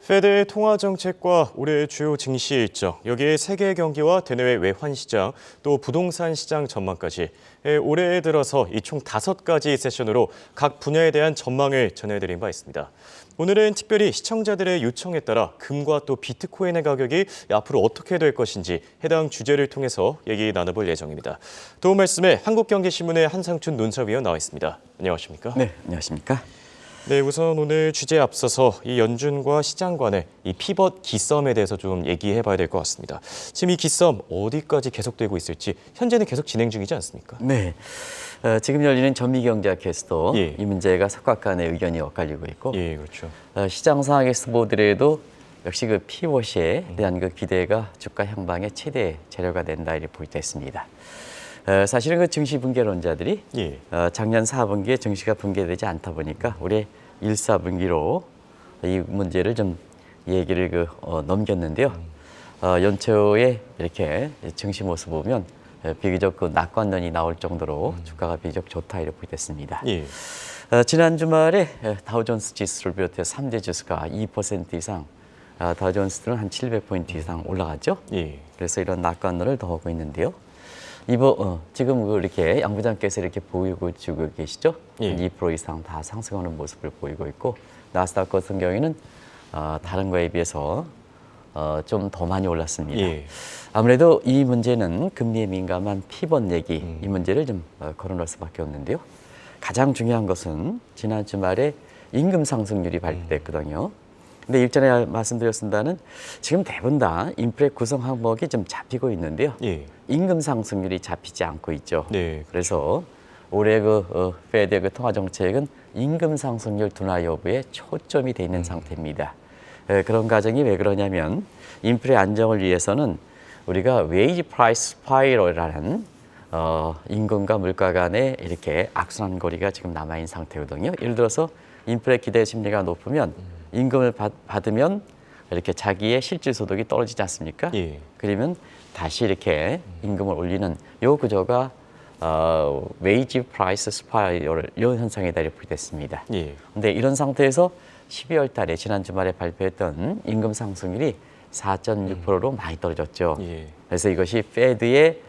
페드의 통화 정책과 올해의 주요 증시 일정, 여기에 세계 경기와 대내외 외환 시장, 또 부동산 시장 전망까지 올해 들어서 이 총 5가지 세션으로 각 분야에 대한 전망을 전해드린 바 있습니다. 오늘은 특별히 시청자들의 요청에 따라 금과 또 비트코인의 가격이 앞으로 어떻게 될 것인지 해당 주제를 통해서 얘기 나눠볼 예정입니다. 도움 말씀에 한국경제신문의 한상춘 논설위원 나와 있습니다. 안녕하십니까? 네, 안녕하십니까? 네, 우선 오늘 주제에 앞서서 이 연준과 시장 간의 이 피벗 기싸움에 대해서 좀 얘기해 봐야 될 것 같습니다. 지금 이 기싸움 어디까지 계속되고 있을지 현재는 계속 진행 중이지 않습니까? 네, 지금 열리는 전미경제학회에서도 예. 이 문제가 석각 간의 의견이 엇갈리고 있고 예, 그렇죠. 시장 상황에서 보더라도 역시 그 피벗에 대한 그 기대가 주가 향방의 최대 재료가 된다 이렇게 보이고 있습니다. 사실은 그 증시 붕괴론자들이 예. 작년 4분기에 증시가 붕괴되지 않다 보니까 올해 1, 4분기로 이 문제를 좀 얘기를 넘겼는데요. 연초에 이렇게 증시 모습 보면 비교적 그 낙관론이 나올 정도로 주가가 비교적 좋다 이렇게 보겠습니다. 예. 지난 주말에 다우존스 지수를 비롯해 3대 지수가 2% 이상, 다우존스는 한 700포인트 이상 올라갔죠. 예. 그래서 이런 낙관론을 더하고 있는데요. 지금 이렇게 양부장께서 이렇게 보이고 주고 계시죠? 예. 2% 이상 다 상승하는 모습을 보이고 있고 나스닥 같은 경우에는 다른 거에 비해서 좀 더 많이 올랐습니다. 예. 아무래도 이 문제는 금리에 민감한 피벗 얘기 이 문제를 좀 거론할 수밖에 없는데요. 가장 중요한 것은 지난 주말에 임금 상승률이 발표됐거든요. 근데 일전에 말씀드렸습니다는 지금 대부분 다 인플레 구성 항목이 좀 잡히고 있는데요. 예. 임금 상승률이 잡히지 않고 있죠. 네. 그래서 올해 페드의 그 통화 정책은 임금 상승률 둔화 여부에 초점이 돼 있는 상태입니다. 그런 과정이 왜 그러냐면 인플레 안정을 위해서는 우리가 웨이지 프라이스 스파이럴이라는 임금과 물가 간에 이렇게 악순환 고리가 지금 남아 있는 상태거든요. 예를 들어서 인플레 기대 심리가 높으면 임금을 받으면 이렇게 자기의 실질 소득이 떨어지지 않습니까? 예. 그러면 다시 이렇게 임금을 올리는 요 구조가 웨이지 프라이스 스파이럴 이런 현상에 이렇게 됐습니다. 예. 근데 이런 상태에서 12월 달에 지난 주말에 발표했던 임금 상승률이 4.6%로 많이 떨어졌죠. 예. 그래서 이것이 페드의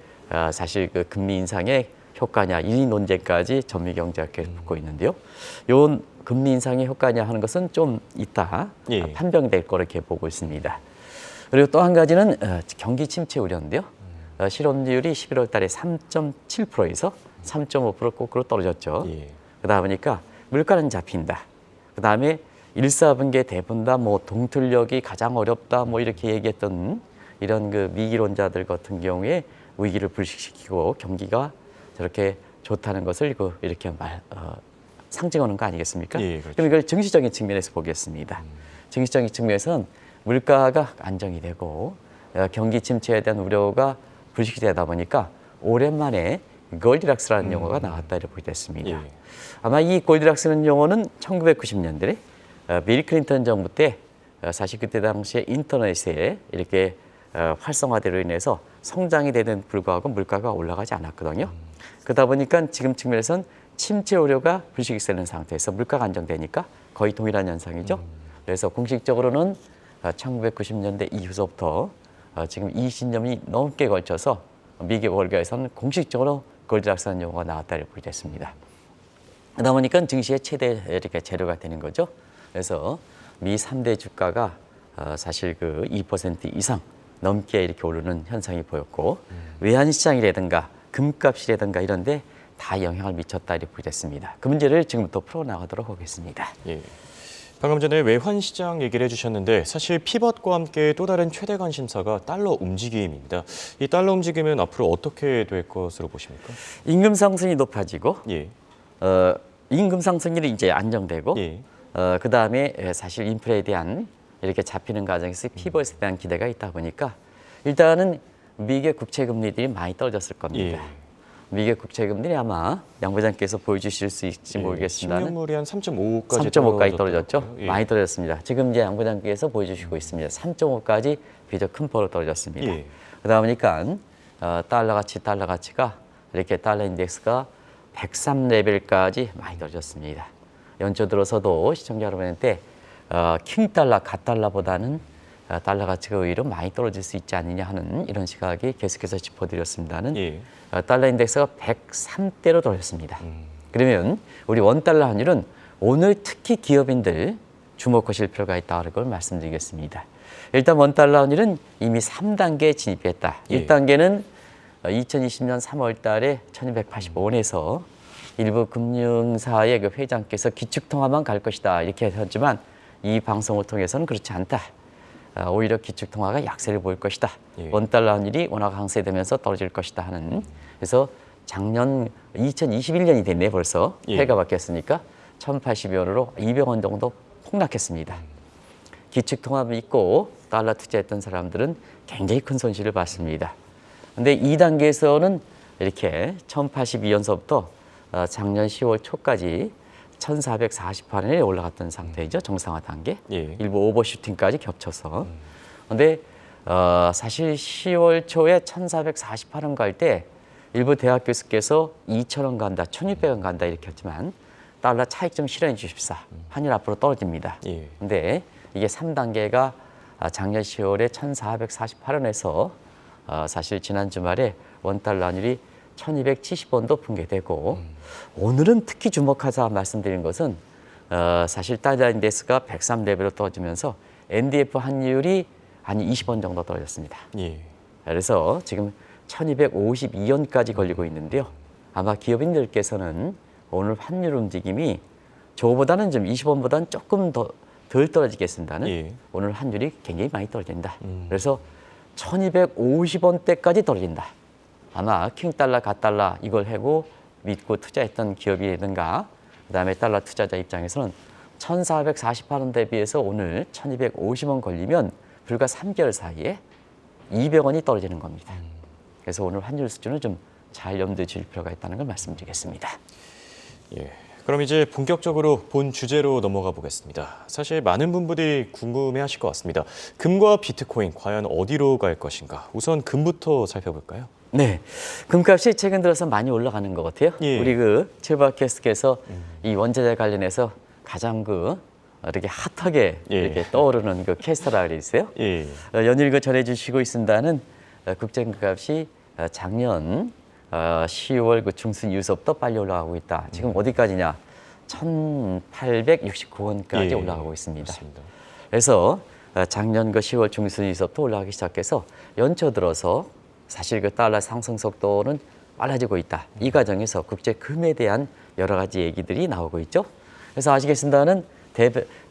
사실 그 금리 인상의 효과냐 이 논쟁까지 전미경제학회에서 붙고 있는데요. 요 금리 인상의 효과냐 하는 것은 좀 이따 예. 판명될 거로 이렇게 보고 있습니다. 그리고 또 한 가지는 경기 침체 우려인데요. 실업률이 11월 달에 3.7%에서 3.5% 거꾸로 떨어졌죠. 예. 그러다 보니까 물가는 잡힌다. 그다음에 1, 4분기에 대부분 다 동틀력이 가장 어렵다 이렇게 얘기했던 이런 그 미기론자들 같은 경우에 위기를 불식시키고 경기가 저렇게 좋다는 것을 이렇게 상징하는 거 아니겠습니까? 예, 그렇죠. 그럼 이걸 증시적인 측면에서 보겠습니다. 증시적인 측면에서는 물가가 안정이 되고 경기 침체에 대한 우려가 불식되다 보니까 오랜만에 골디락스라는 용어가 나왔다 이렇게 보게 됐습니다. 예. 아마 이 골디락스라는 용어는 1990년대에 빌 클린턴 정부 때 사실 그때 당시에 인터넷에 이렇게 활성화대로 인해서 성장이 되는 불구하고 물가가 올라가지 않았거든요. 그러다 보니까 지금 측면에서는 침체 우려가 불식되는 상태에서 물가가 안정되니까 거의 동일한 현상이죠. 그래서 공식적으로는 1990년대 이후서부터 지금 20년이 넘게 걸쳐서 미국 월가에서는 공식적으로 골디락스라는 용어가 나왔다 이렇게 보게 됐습니다. 그러다 보니까 증시의 최대 이렇게 재료가 되는 거죠. 그래서 미 3대 주가가 사실 그 2% 이상 넘게 이렇게 오르는 현상이 보였고 외환시장이라든가 금값이라든가 이런 데 다 영향을 미쳤다 이렇게 보게 됐습니다. 그 문제를 지금부터 풀어나가도록 하겠습니다. 예. 방금 전에 외환 시장 얘기를 해주셨는데 사실 피벗과 함께 또 다른 최대 관심사가 달러 움직임입니다. 이 달러 움직임은 앞으로 어떻게 될 것으로 보십니까? 임금 상승이 높아지고 예. 임금 상승률이 이제 안정되고 예. 그 다음에 사실 인플레에 대한 이렇게 잡히는 과정에서 피벗에 대한 기대가 있다 보니까 일단은 미국의 국채 금리들이 많이 떨어졌을 겁니다. 예. 미국 국채 금리는 아마 양 부장께서 보여주실 수 있을지 모르겠습니다. 10년물이 한 3.5까지 3.5까지 떨어졌죠. 예. 많이 떨어졌습니다. 지금 이제 양 부장께서 보여주시고 있습니다. 3.5까지 비교적 큰 폭으로 떨어졌습니다. 예. 그러다 보니까 달러 가치가 이렇게 달러 인덱스가 103 레벨까지 많이 떨어졌습니다. 연초 들어서도 시청자 여러분한테 킹 달러, 갓 달러보다는 달러 가치가 오히려 많이 떨어질 수 있지 않느냐 하는 이런 시각이 계속해서 짚어드렸습니다는 예. 달러 인덱스가 103대로 떨어졌습니다. 그러면 우리 원달러 환율은 오늘 특히 기업인들 주목하실 필요가 있다는 걸 말씀드리겠습니다. 일단 원달러 환율은 이미 3단계에 진입했다. 예. 1단계는 2020년 3월 달에 1285원에서 일부 금융사의 그 회장께서 기축통화만 갈 것이다 이렇게 하셨지만 이 방송을 통해서는 그렇지 않다. 오히려 기축통화가 약세를 보일 것이다. 예. 원달러 환율이 워낙 강세되면서 떨어질 것이다 하는. 그래서 작년 2021년이 됐네 벌써. 예. 해가 바뀌었으니까 1,080원으로 200원 정도 폭락했습니다. 기축통화 믿고 달러 투자했던 사람들은 굉장히 큰 손실을 봤습니다. 근데 2단계에서는 이렇게 1,082원서부터 작년 10월 초까지 1,448원에 올라갔던 상태이죠. 정상화 단계. 예. 일부 오버슈팅까지 겹쳐서. 근데 사실 10월 초에 1,448원 갈 때 일부 대학 교수께서 2,000원 간다, 1,600원 간다 이렇게 했지만 달러 차익 좀 실현해 주십사. 환율 앞으로 떨어집니다. 예. 근데 이게 3단계가 작년 10월에 1,448원에서 사실 지난 주말에 원달러 환율이 1,270원도 붕괴되고 오늘은 특히 주목하자 말씀드린 것은 사실 달러 인덱스가 103 레벨로 떨어지면서 NDF 환율이 한 20원 정도 떨어졌습니다. 예. 그래서 지금 1,252원까지 걸리고 있는데요. 아마 기업인들께서는 오늘 환율 움직임이 저보다는 좀 20원보다는 조금 덜 떨어지겠습니다는 예. 오늘 환율이 굉장히 많이 떨어진다. 그래서 1,250원대까지 떨어진다. 아마 킹달러, 갓달러 이걸 하고 믿고 투자했던 기업이라든가 그다음에 달러 투자자 입장에서는 1,448원 대비해서 오늘 1,250원 걸리면 불과 3개월 사이에 200원이 떨어지는 겁니다. 그래서 오늘 환율 수준을 좀 잘 염두에 줄 필요가 있다는 걸 말씀드리겠습니다. 예. 그럼 이제 본격적으로 본 주제로 넘어가 보겠습니다. 사실 많은 분들이 궁금해하실 것 같습니다. 금과 비트코인 과연 어디로 갈 것인가? 우선 금부터 살펴볼까요? 네, 금값이 최근 들어서 많이 올라가는 것 같아요. 예. 우리 그 최박캐스트께서 이 원자재 관련해서 가장 이렇게 핫하게 예. 이렇게 떠오르는 그 캐스터라 그랬어요. 예. 연일 그 전해주시고 있습니다는 국제금값이 작년 10월 그 중순 이후서부터 빨리 올라가고 있다. 지금 어디까지냐? 1,869원까지 예. 올라가고 있습니다. 맞습니다. 그래서 작년 그 10월 중순 이후서부터 올라가기 시작해서 연초 들어서 사실 그 달러 상승 속도는 빨라지고 있다. 이 과정에서 국제 금에 대한 여러 가지 얘기들이 나오고 있죠. 그래서 아시겠습니다는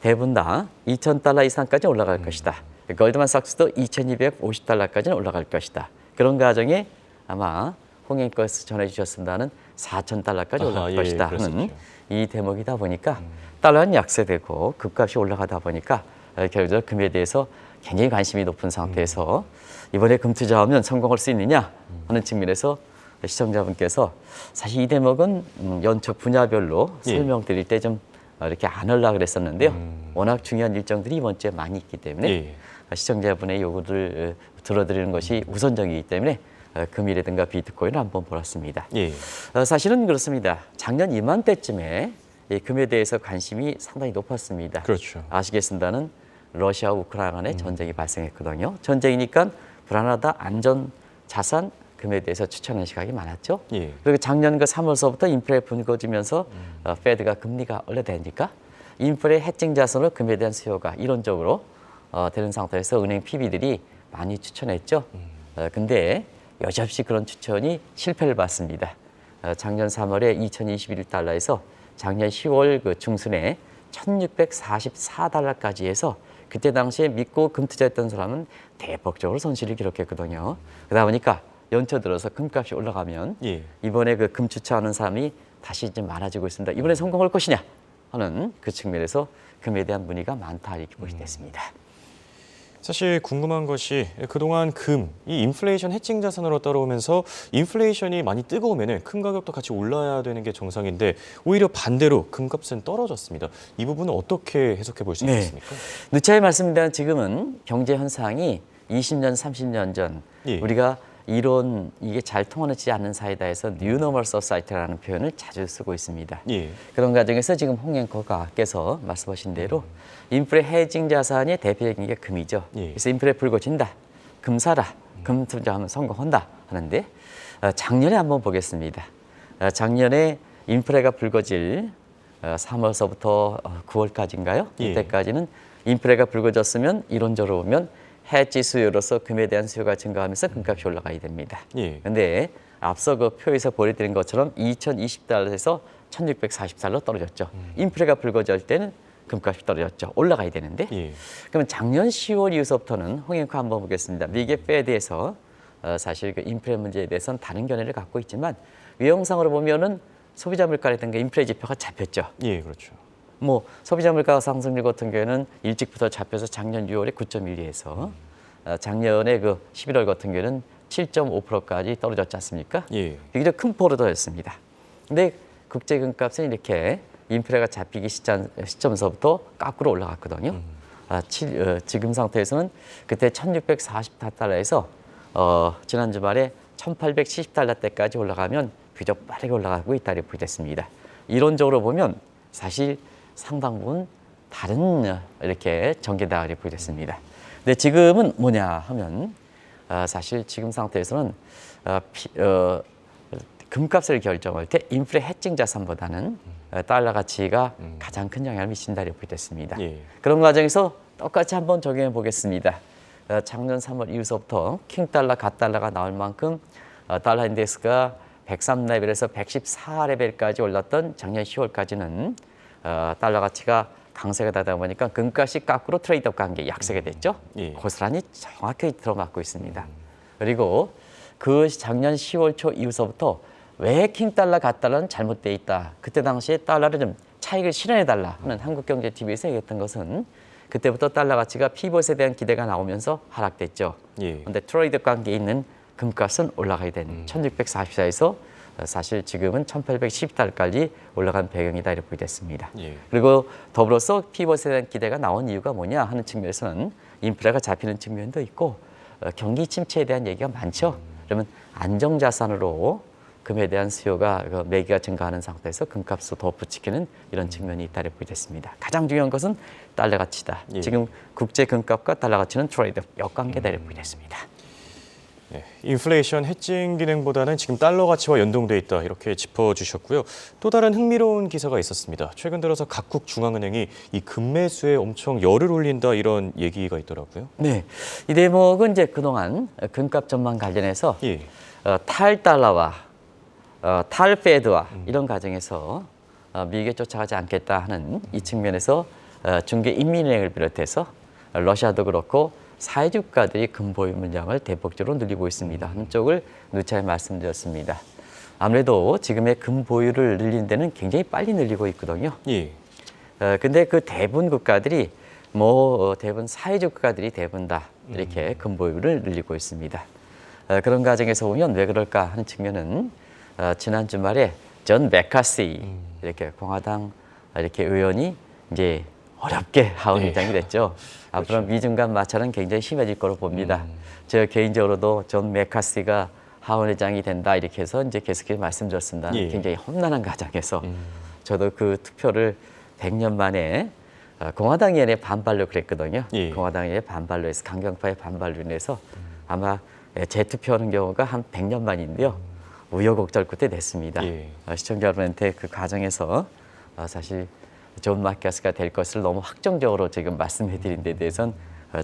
대부분 다 2,000달러 이상까지 올라갈 것이다. 골드만삭스도 2,250달러까지는 올라갈 것이다. 그런 과정에 아마 홍행거에서 전해주셨습니다는 4,000달러까지 올라갈 예, 것이다 하는 그렇습니다. 이 대목이다 보니까 달러는 약세되고 금값이 올라가다 보니까 결국적으로 금에 대해서 굉장히 관심이 높은 상태에서 이번에 금 투자하면 성공할 수 있느냐 하는 측면에서 시청자분께서 사실 이 대목은 연초 분야별로 예. 설명드릴 때 좀 이렇게 안 하려고 그랬었는데요. 워낙 중요한 일정들이 이번 주에 많이 있기 때문에 예. 시청자분의 요구를 들어드리는 것이 우선적이기 때문에 금이라든가 비트코인을 한번 보았습니다. 예. 사실은 그렇습니다. 작년 이맘때쯤에 이 금에 대해서 관심이 상당히 높았습니다. 그렇죠. 아시겠습니다는 러시아와 우크라이나 간에 전쟁이 발생했거든요. 전쟁이니까 불안하다, 안전, 자산, 금에 대해서 추천하는 시각이 많았죠. 예. 그리고 작년 그 3월서부터 인플레 불거지면서 페드가 금리가 올라다니까 인플레 해칭 자산으로 금에 대한 수요가 이론적으로 되는 상태에서 은행 PB들이 많이 추천했죠. 근데 여지없이 그런 추천이 실패를 봤습니다. 작년 3월에 2,021달러에서 작년 10월 그 중순에 1,644달러까지 해서 그때 당시에 믿고 금 투자했던 사람은 대폭적으로 손실을 기록했거든요. 그러다 보니까 연초 들어서 금값이 올라가면 예. 이번에 그 금 추천하는 사람이 다시 좀 많아지고 있습니다. 이번에 성공할 것이냐 하는 그 측면에서 금에 대한 문의가 많다 이렇게 보시됐습니다. 사실 궁금한 것이 그동안 금, 이 인플레이션 해칭 자산으로 따라오면서 인플레이션이 많이 뜨거우면 금 가격도 같이 올라야 되는 게 정상인데 오히려 반대로 금값은 떨어졌습니다. 이 부분은 어떻게 해석해 볼 수 네. 있겠습니까? 누차에 말씀드린 지금은 경제 현상이 20년, 30년 전 예. 우리가 이게 잘 통하지 않는 사이다 해서 New Normal Society라는 표현을 자주 쓰고 있습니다. 예. 그런 과정에서 지금 홍 앵커께서 말씀하신 대로 인플레 헤징 자산의 대표적인 게 금이죠. 예. 그래서 인플레 불거진다, 금 사라, 금 투자하면 성공한다 하는데 작년에 한번 보겠습니다. 작년에 인플레가 불거질 3월서부터 9월까지인가요? 예. 이때까지는 인플레가 불거졌으면 이론적으로 보면 해지 수요로서 금에 대한 수요가 증가하면서 금값이 올라가야 됩니다. 그런데 예. 앞서 그 표에서 보여드린 것처럼 2,020달러에서 1,640달러 떨어졌죠. 인플레가 불거질 때는 금값이 떨어졌죠. 올라가야 되는데. 예. 그러면 작년 10월 이후서부터는 홍영표 한번 보겠습니다. 미국의 페드에서 사실 그 인플레 문제에 대해서는 다른 견해를 갖고 있지만 외형상으로 보면은 소비자 물가라든가 인플레 지표가 잡혔죠. 예, 그렇죠. 뭐 소비자 물가 상승률 같은 경우에는 일찍부터 잡혀서 작년 6월에 9.1에서 작년에 그 11월 같은 경우에는 7.5%까지 떨어졌지 않습니까? 예. 굉장히 큰 포로더였습니다. 근데 국제 금값은 이렇게 인플레가 잡히기 시점서부터 거꾸로 올라갔거든요. 지금 상태에서는 그때 1,640달러에서 지난 주말에 1,870달러대까지 올라가면 비교적 빠르게 올라가고 있다고 보겠습니다. 이론적으로 보면 사실 상당 부분 다른 이렇게 전개다 이렇게 보겠습니다. 근데 지금은 뭐냐 하면 사실 지금 상태에서는 금값을 결정할 때 인플레 해칭 자산보다는 달러 가치가 가장 큰 영향을 미친다고 보겠습니다. 예. 그런 과정에서 똑같이 한번 적용해 보겠습니다. 작년 3월 이후서부터 킹달러, 갓달러가 나올 만큼 달러 인덱스가 103레벨에서 114레벨까지 올랐던 작년 10월까지는 달러 가치가 강세가 되다 보니까 금값이 거꾸로 트레이드업 관계 약세가 됐죠. 예. 고스란히 정확히 들어맞고 있습니다. 그리고 그 작년 10월 초 이후서부터 왜 킹달러, 갓달러는 잘못돼 있다. 그때 당시에 달러를 좀 차익을 실현해달라 하는 한국경제TV에서 얘기했던 것은 그때부터 달러 가치가 피벗에 대한 기대가 나오면서 하락됐죠. 그런데 트레이드 관계에 있는 금값은 올라가야 되는 1,644에서 사실 지금은 1,810달러까지 올라간 배경이다 이렇게 보겠습니다. 그리고 더불어서 피벗에 대한 기대가 나온 이유가 뭐냐 하는 측면에서는 인플레가 잡히는 측면도 있고 경기 침체에 대한 얘기가 많죠. 그러면 안정자산으로 금에 대한 수요가 매기가 증가하는 상태에서 금값을 더 부추기는 이런 측면이 있다고 보겠습니다. 가장 중요한 것은 달러 가치다. 지금 국제 금값과 달러 가치는 트레이드 역관계다고 보겠습니다. 네, 인플레이션 해칭 기능보다는 지금 달러 가치와 연동돼 있다 이렇게 짚어주셨고요. 또 다른 흥미로운 기사가 있었습니다. 최근 들어서 각국 중앙은행이 이 금매수에 엄청 열을 올린다 이런 얘기가 있더라고요. 네, 이 대목은 이제 그동안 금값 전망 관련해서 예. 탈달러와 탈페드와 이런 과정에서 미국에 쫓아가지 않겠다 하는 이 측면에서 중계 인민은행을 비롯해서 러시아도 그렇고 사회주 국가들이 금보유 물량을 대폭적으로 늘리고 있습니다. 한쪽을 누차게 말씀드렸습니다. 아무래도 지금의 금보유를 늘리는 데는 굉장히 빨리 늘리고 있거든요. 예. 근데 그 대부분 국가들이 대부분 사회주 국가들이 대부분 다 이렇게 금보유를 늘리고 있습니다. 그런 과정에서 보면 왜 그럴까 하는 측면은 지난 주말에 존 메카시 이렇게 공화당 이렇게 의원이 이제 어렵게 하원 의장이 됐죠. 앞으로 미중 간 마찰은 굉장히 심해질 거로 봅니다. 저 개인적으로도 존 메카시가 하원 의장이 된다 이렇게 해서 이제 계속해서 말씀드렸습니다. 굉장히 험난한 과정에서 저도 그 투표를 100년 만에 공화당의원의 반발로 그랬거든요. 공화당의 반발로 해서 강경파의 반발로 인해서 아마 재투표하는 경우가 한 100년 만인데요. 우여곡절 끝에 됐습니다. 시청자 여러분한테 그 과정에서 사실 존 마카스가 될 것을 너무 확정적으로 지금 말씀해드린 데 대해서는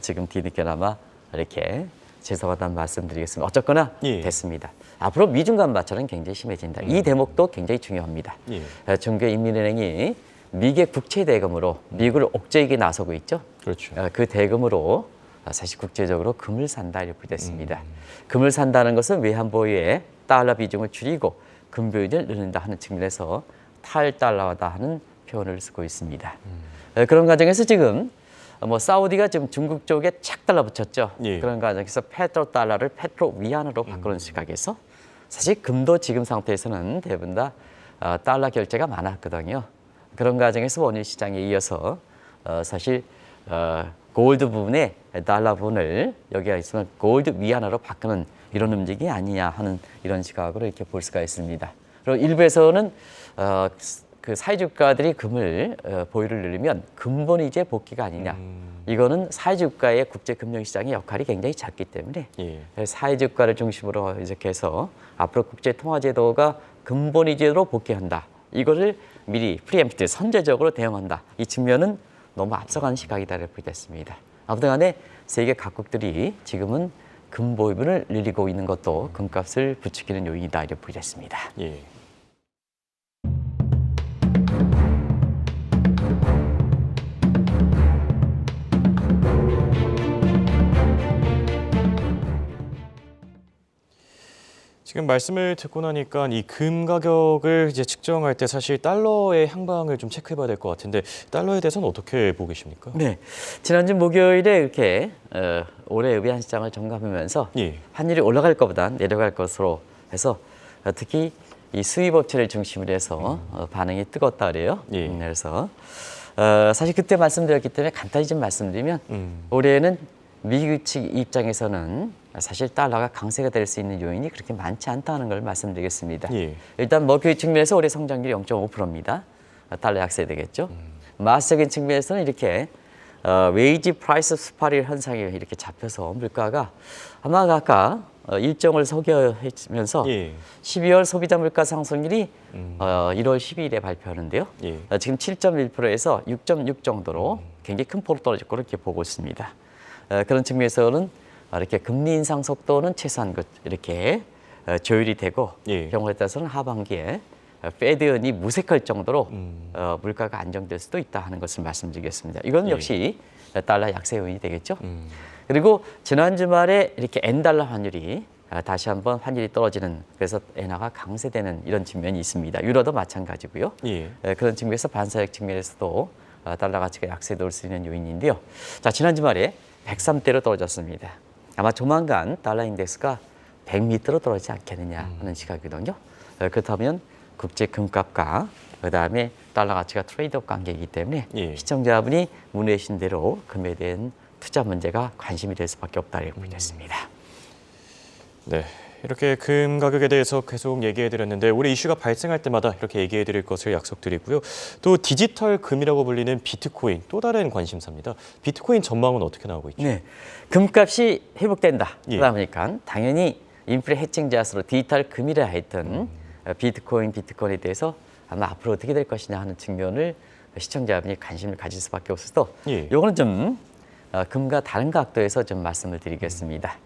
지금 뒤늦게나마 이렇게 죄송하다는 말씀드리겠습니다. 어쨌거나 됐습니다. 앞으로 미중 간 마찰은 굉장히 심해진다. 이 대목도 굉장히 중요합니다. 중개인민은행이 미국의 국채 대금으로 미국을 옥죄이게 나서고 있죠. 그렇죠. 그 대금으로 사실 국제적으로 금을 산다 이렇게 됐습니다. 금을 산다는 것은 외환보유에 달러 비중을 줄이고 금 보유를 늘린다 하는 측면에서 탈달러화다 하는 표현을 쓰고 있습니다. 그런 과정에서 지금 사우디가 지금 중국 쪽에 착 달라붙였죠. 그런 과정에서 페트로 달러를 페트로 위안으로 바꾸는 시각에서 사실 금도 지금 상태에서는 대부분 다 달러 결제가 많았거든요. 그런 과정에서 원유 시장에 이어서 사실 골드 부분에 달러 부분을 여기가 있으면 골드 위안화로 바꾸는 이런 움직임이 아니냐 하는 이런 시각으로 이렇게 볼 수가 있습니다. 그리고 일부에서는 그 사회주가들이 금을 보유를 늘리면 근본 이제 복귀가 아니냐. 이거는 사회주가의 국제금융시장의 역할이 굉장히 작기 때문에 사회주가를 중심으로 이렇게 해서 앞으로 국제통화제도가 근본 이제로 복귀한다. 이거를 미리 프리엠프트 선제적으로 대응한다. 이 측면은 너무 앞서간 시각이다 이렇게 보겠습니다. 아무튼 간에 세계 각국들이 지금은 금 보유분을 늘리고 있는 것도 금값을 부추기는 요인이다 이렇게 보겠습니다. 예. 지금 말씀을 듣고 나니까 이 금 가격을 이제 측정할 때 사실 달러의 향방을 좀 체크해봐야 될 것 같은데 달러에 대해서는 어떻게 보고 계십니까? 네, 지난주 목요일에 이렇게 올해 외환 시장을 점검하면서 환율이 올라갈 것보다 내려갈 것으로 해서 특히 이 수입 업체를 중심으로 해서 반응이 뜨겁다 그래요. 그래서 사실 그때 말씀드렸기 때문에 간단히 좀 말씀드리면 올해는 미국 측 입장에서는 사실 달러가 강세가 될 수 있는 요인이 그렇게 많지 않다는 걸 말씀드리겠습니다. 일단 뭐 그 측면에서 올해 성장률이 0.5%입니다. 달러 약세 되겠죠. 마스적인 측면에서는 이렇게 웨이지 프라이스 스파릴 현상이 이렇게 잡혀서 물가가 아마 아까 일정을 소개하면서 12월 소비자 물가 상승률이 1월 12일에 발표하는데요. 지금 7.1%에서 6.6 정도로 굉장히 큰 폭으로 떨어질 거로 이렇게 보고 있습니다. 그런 측면에서는 이렇게 금리 인상 속도는 최소한 이렇게 조율이 되고 경우에 따라서는 하반기에 페드연이 무색할 정도로 물가가 안정될 수도 있다 하는 것을 말씀드리겠습니다. 이건 역시 달러 약세 요인이 되겠죠. 그리고 지난 주말에 이렇게 엔달러 환율이 다시 한번 환율이 떨어지는 그래서 엔화가 강세되는 이런 측면이 있습니다. 유로도 마찬가지고요. 그런 측면에서 반사적 측면에서도 달러 가치가 약세될 수 있는 요인인데요. 자, 지난 주말에 103대로 떨어졌습니다. 아마 조만간 달러 인덱스가 100m로 떨어지지 않겠느냐 하는 시각이거든요. 그렇다면 국제 금값과 그다음에 달러 가치가 트레이드업 관계이기 때문에 시청자분이 문의하신 대로 금에 대한 투자 문제가 관심이 될 수밖에 없다고 보겠습니다. 네, 이렇게 금 가격에 대해서 계속 얘기해드렸는데 올해 이슈가 발생할 때마다 이렇게 얘기해드릴 것을 약속드리고요. 또 디지털 금이라고 불리는 비트코인 또 다른 관심사입니다. 비트코인 전망은 어떻게 나오고 있죠? 네, 금값이 회복된다. 그러다 보니까 당연히 인플레 해칭 자수로 디지털 금이라 했던 비트코인에 대해서 아마 앞으로 어떻게 될 것이냐 하는 측면을 시청자분이 관심을 가질 수밖에 없어서 이거는 좀 금과 다른 각도에서 좀 말씀을 드리겠습니다.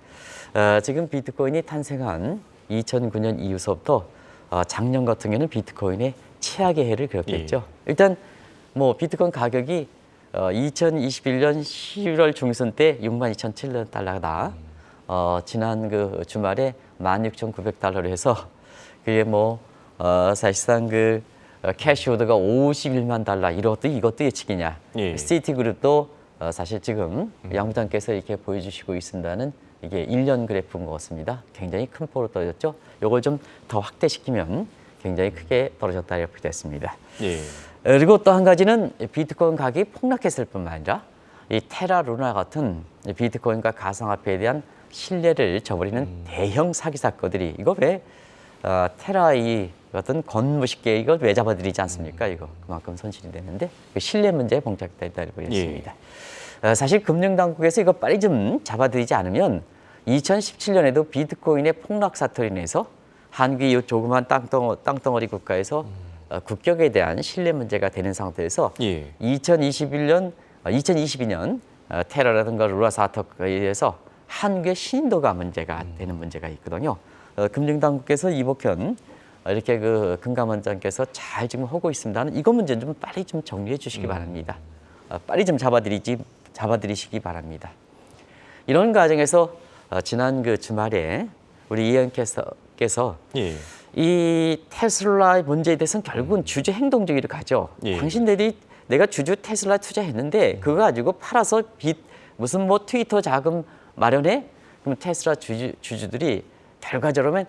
지금 비트코인이 탄생한 2009년 이후서부터 작년 같은 경우는 비트코인의 최악의 해를 겪었죠. 일단 뭐 비트코인 가격이 2021년 11월 중순 때 62,700달러다. 지난 그 주말에 16,900달러로 해서 그게 뭐 사실상 그 캐시호드가 51만 달러 이것도 예측이냐. 시티그룹도 사실 지금 양부장께서 이렇게 보여주시고 있습니다는 이게 1년 그래프인 것 같습니다. 굉장히 큰 폭으로 떨어졌죠. 이걸 좀 더 확대시키면 굉장히 크게 떨어졌다 이렇게 됐습니다. 그리고 또 한 가지는 비트코인 가격이 폭락했을 뿐만 아니라 이 테라 루나 같은 비트코인과 가상화폐에 대한 신뢰를 저버리는 대형 사기 사건들이 이거 왜 테라 이 같은 건무식계 이걸 왜 잡아들이지 않습니까? 이거 그만큼 손실이 되는데 그 신뢰 문제에 봉착돼 있다고 보겠습니다. 사실 금융당국에서 이거 빨리 좀 잡아들이지 않으면 2017년에도 비트코인의 폭락 사태로 인해서 한국이 이 조그만 땅덩어리 국가에서 국격에 대한 신뢰 문제가 되는 상태에서 2022년 테러라든가 루라 사태에 의해서 한국의 신도가 문제가 되는 문제가 있거든요. 금융당국에서 이복현 이렇게 그 금감원장께서 잘 지금 하고 있습니다는 이거 문제는 좀 빨리 좀 정리해 주시기 바랍니다. 빨리 좀 잡아들이시기 바랍니다. 이런 과정에서 지난 그 주말에 우리 이현께서 이 테슬라의 문제에 대해서는 결국은 주주 행동주의로 가죠. 당신들이 내가 주주 테슬라 투자했는데 그거 가지고 팔아서 무슨 뭐 트위터 자금 마련해? 그럼 테슬라 주주들이 결과적으로는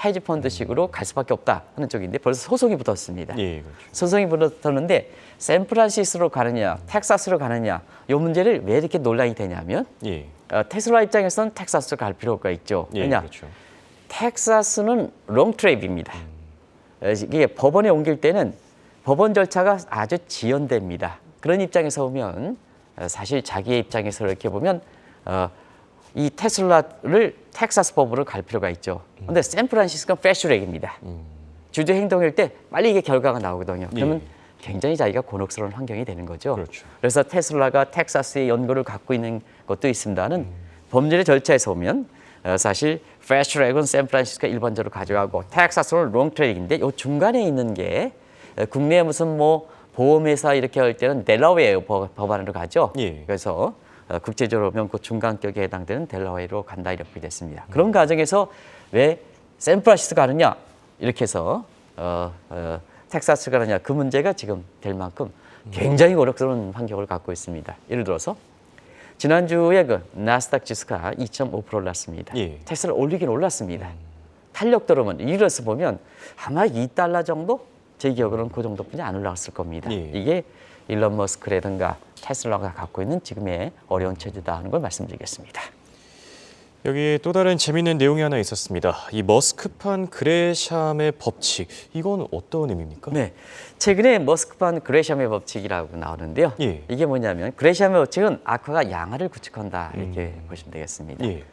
헤지 펀드식으로 갈 수밖에 없다 하는 쪽인데 벌써 소송이 붙었습니다. 예, 그렇죠. 소송이 붙었는데 샌프란시스코로 가느냐, 텍사스로 가느냐 이 문제를 왜 이렇게 논란이 되냐면 예, 테슬라 입장에서는 텍사스로 갈 필요가 있죠. 예, 왜냐? 그렇죠. 텍사스는 롱트랩입니다. 이게 법원에 옮길 때는 법원 절차가 아주 지연됩니다. 그런 입장에서 보면 사실 자기의 입장에서 이렇게 보면 이 테슬라를 텍사스 법으로 갈 필요가 있죠. 그런데 샌프란시스코는 패스트트랙입니다. 주주 행동일 때 빨리 이게 결과가 나오거든요. 그러면 예. 굉장히 자기가 곤혹스러운 환경이 되는 거죠. 그렇죠. 그래서 테슬라가 텍사스의 연구를 갖고 있는 것도 있습니다는 법률의 절차에서 보면 사실 패스트트랙은 샌프란시스코 일반적으로 가져가고 텍사스는 롱트랙인데 이 중간에 있는 게 국내에 무슨 뭐 보험회사 이렇게 할 때는 델라웨어 법안으로 가죠. 예. 그래서 국제적으로 보면 그 중간격에 해당되는 델라웨어로 간다 이렇게 됐습니다. 그런 과정에서 왜 샌프란시스코 가느냐 이렇게 해서 텍사스 가느냐 그 문제가 지금 될 만큼 굉장히 어렵스러운 환경을 갖고 있습니다. 예를 들어서 지난주에 그 나스닥 지수가 2.5% 올랐습니다. 예. 테슬라 올리긴 올랐습니다. 탄력도로는 이래서 보면 아마 $2 정도? 제 기억으로는 그 정도뿐이 안 올라갔을 겁니다. 예. 이게 일론 머스크라든가 테슬라가 갖고 있는 지금의 어려운 체제다 하는 걸 말씀드리겠습니다. 여기 또 다른 재미있는 내용이 하나 있었습니다. 이 머스크판 그레샴의 법칙, 이건 어떤 의미입니까? 네, 최근에 머스크판 그레샴의 법칙이라고 나오는데요. 예. 이게 뭐냐면 그레샴의 법칙은 악화가 양화를 구축한다 이렇게 보시면 되겠습니다. 예.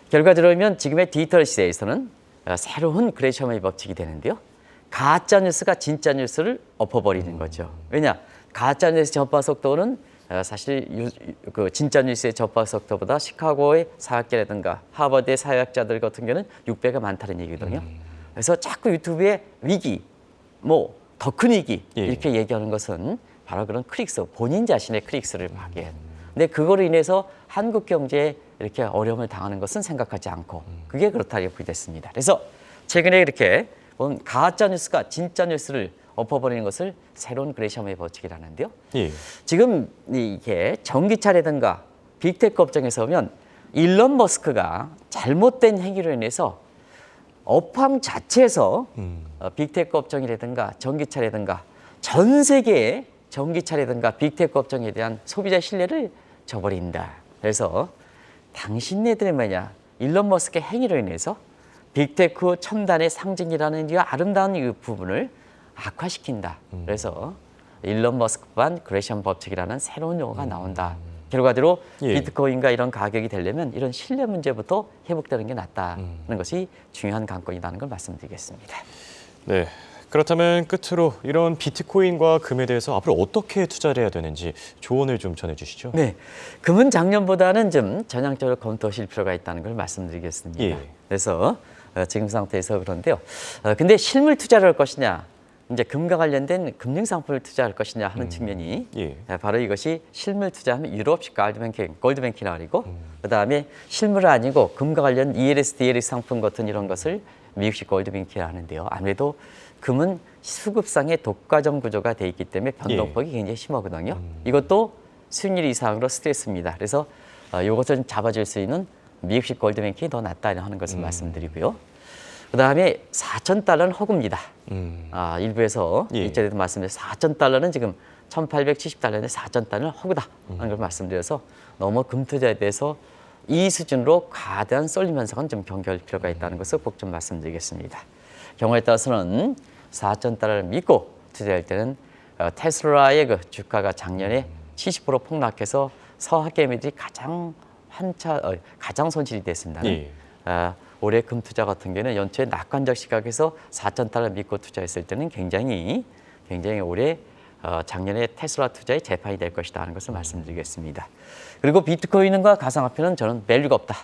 결과적으로 지금의 디지털 시대에서는 새로운 그레샴의 법칙이 되는데요. 가짜 뉴스가 진짜 뉴스를 엎어버리는 거죠. 왜냐? 가짜 뉴스 전파 속도는 사실 그 진짜 뉴스의 전파 속도보다 시카고의 사학계라든가 하버드의 사회학자들 같은 경우는 6배가 많다는 얘기거든요. 그래서 자꾸 유튜브에 위기, 뭐 더 큰 위기 예. 이렇게 얘기하는 것은 바로 그런 클릭수, 본인 자신의 클릭수를 하게. 근데 그거로 인해서 한국 경제에 이렇게 어려움을 당하는 것은 생각하지 않고 그게 그렇다고 보겠습니다. 그래서 최근에 이렇게 가짜 뉴스가 진짜 뉴스를 엎어버리는 것을 새로운 그레샴의 법칙이라는데요. 예. 지금 이게 전기차라든가 빅테크 업종에서 보면 일론 머스크가 잘못된 행위로 인해서 업황 자체에서 빅테크 업종이라든가 전기차라든가 전 세계의 전기차라든가 빅테크 업종에 대한 소비자 신뢰를 저버린다. 그래서 당신네들의 뭐냐 일론 머스크의 행위로 인해서 빅테크 첨단의 상징이라는 이 아름다운 이 부분을 악화시킨다. 그래서 일론 머스크판 그레샴 법칙이라는 새로운 용어가 나온다. 결과적으로 예. 비트코인과 이런 가격이 되려면 이런 신뢰 문제부터 회복되는 게 낫다는 것이 중요한 관건이라는 걸 말씀드리겠습니다. 네. 그렇다면 끝으로 이런 비트코인과 금에 대해서 앞으로 어떻게 투자를 해야 되는지 조언을 좀 전해주시죠. 네, 금은 작년보다는 좀 전향적으로 검토하실 필요가 있다는 걸 말씀드리겠습니다. 예. 그래서 지금 상태에서 그런데요. 근데 실물 투자를 할 것이냐, 이제 금과 관련된 금융 상품을 투자할 것이냐 하는 측면이 예. 바로 이것이 실물 투자하면 유럽식 골드뱅킹이라고 그리고 그다음에 실물 아니고 금과 관련 ELS, DLS 상품 같은 이런 것을 미국식 골드뱅킹이라고 하는데요. 아무래도 금은 수급상의 독과점 구조가 돼 있기 때문에 변동폭이 굉장히 심하거든요. 이것도 수익률 이상으로 스트레스입니다. 그래서 이것을 좀 잡아줄 수 있는 미국식 골드뱅킹이 더 낫다 하는 것을 말씀드리고요. 그다음에 $4,000는 허구입니다. 일부에서 예. 이전에도 말씀드렸 $4,000는 지금 1,870달러인데 $4,000은 허구다 하는 걸 말씀드려서 너무 금 투자에 대해서 이 수준으로 과다한 쏠림 현상은 좀 경계할 필요가 있다는 것을 꼭 좀 말씀드리겠습니다. 경우에 따라서는 $4,000를 믿고 투자할 때는 테슬라의 그 주가가 작년에 70% 폭락해서 서학개미들이 가장 손실이 됐습니다. 예. 올해 금 투자 같은 경우는 연초에 낙관적 시각에서 $4,000 믿고 투자했을 때는 굉장히 올해 작년에 테슬라 투자의 재판이 될 것이다 하는 것을 말씀드리겠습니다. 그리고 비트코인과 가상화폐는 저는 밸류가 없다.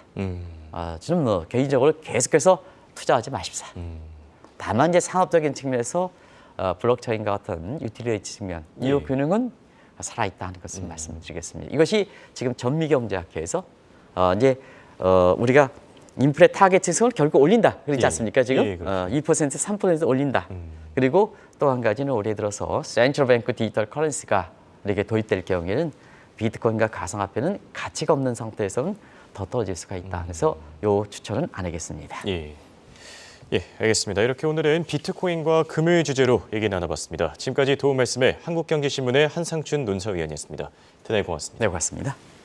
저는 뭐 개인적으로 계속해서 투자하지 마십사. 다만 이제 상업적인 측면에서 블록체인과 같은 유틸리티 측면, 이 기능은 살아있다 하는 것을 말씀드리겠습니다. 이것이 지금 전미경제학회에서 이제 우리가 인플레 타겟 지수를 결국 올린다 그러지 않습니까? 지금 2%, 3% 올린다. 그리고 또 한 가지는 올해 들어서 센트럴뱅크 디지털 커런시가 이렇게 도입될 경우에는 비트코인과 가상화폐는 가치가 없는 상태에서는 더 떨어질 수가 있다. 그래서 요 추천은 안 하겠습니다. 예. 예, 알겠습니다. 이렇게 오늘은 비트코인과 금을 주제로 얘기 나눠봤습니다. 지금까지 도움 말씀에 한국경제신문의 한상춘 논설위원이었습니다. 대단히 고맙습니다. 네, 고맙습니다.